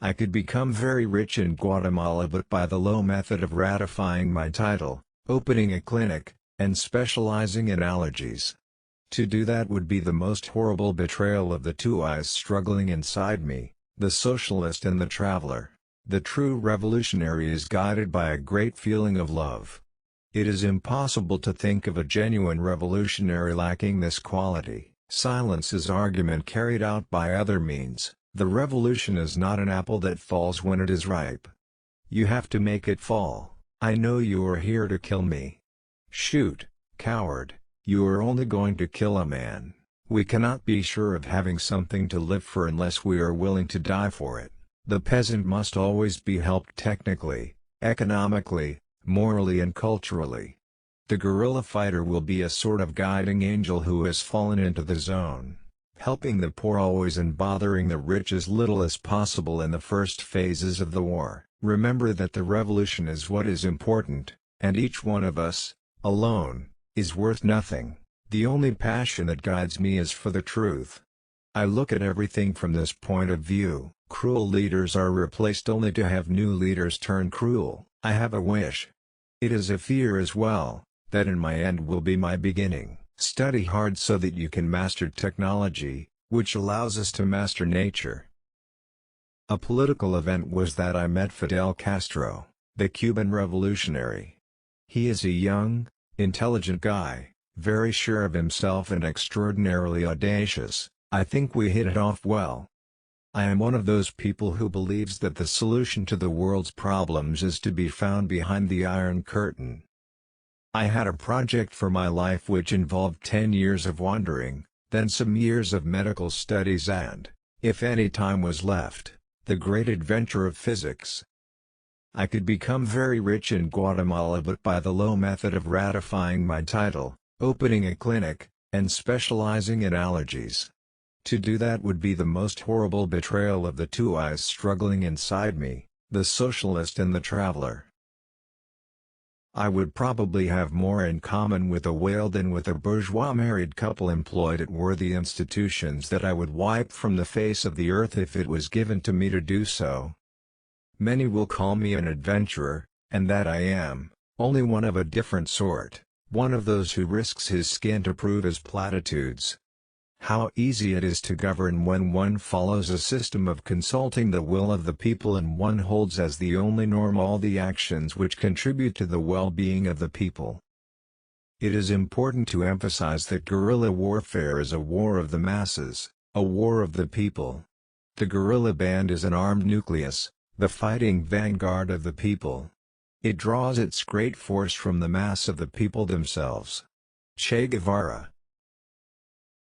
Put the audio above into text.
I could become very rich in Guatemala but by the low method of ratifying my title, opening a clinic, and specializing in allergies. To do that would be the most horrible betrayal of the two eyes struggling inside me, the socialist and the traveler. The true revolutionary is guided by a great feeling of love. It is impossible to think of a genuine revolutionary lacking this quality. Silence is argument carried out by other means. The revolution is not an apple that falls when it is ripe. You have to make it fall. I know you are here to kill me. Shoot, coward, you are only going to kill a man. We cannot be sure of having something to live for unless we are willing to die for it. The peasant must always be helped technically, economically, morally and culturally. The guerrilla fighter will be a sort of guiding angel who has fallen into the zone, helping the poor always and bothering the rich as little as possible in the first phases of the war. Remember that the revolution is what is important, and each one of us, alone, is worth nothing. The only passion that guides me is for the truth. I look at everything from this point of view. Cruel leaders are replaced only to have new leaders turn cruel. I have a wish. It is a fear as well, that in my end will be my beginning. Study hard so that you can master technology, which allows us to master nature. A political event was that I met Fidel Castro, the Cuban revolutionary. He is a young, intelligent guy, very sure of himself and extraordinarily audacious. I think we hit it off well. I am one of those people who believes that the solution to the world's problems is to be found behind the Iron Curtain. I had a project for my life which involved 10 years of wandering, then some years of medical studies and, if any time was left, the great adventure of physics. I could become very rich in Guatemala but by the low method of ratifying my title, opening a clinic, and specializing in allergies. To do that would be the most horrible betrayal of the two eyes struggling inside me, the socialist and the traveler. I would probably have more in common with a whale than with a bourgeois married couple employed at worthy institutions that I would wipe from the face of the earth if it was given to me to do so. Many will call me an adventurer, and that I am, only one of a different sort, one of those who risks his skin to prove his platitudes. How easy it is to govern when one follows a system of consulting the will of the people and one holds as the only norm all the actions which contribute to the well-being of the people. It is important to emphasize that guerrilla warfare is a war of the masses, a war of the people. The guerrilla band is an armed nucleus, the fighting vanguard of the people. It draws its great force from the mass of the people themselves. Che Guevara,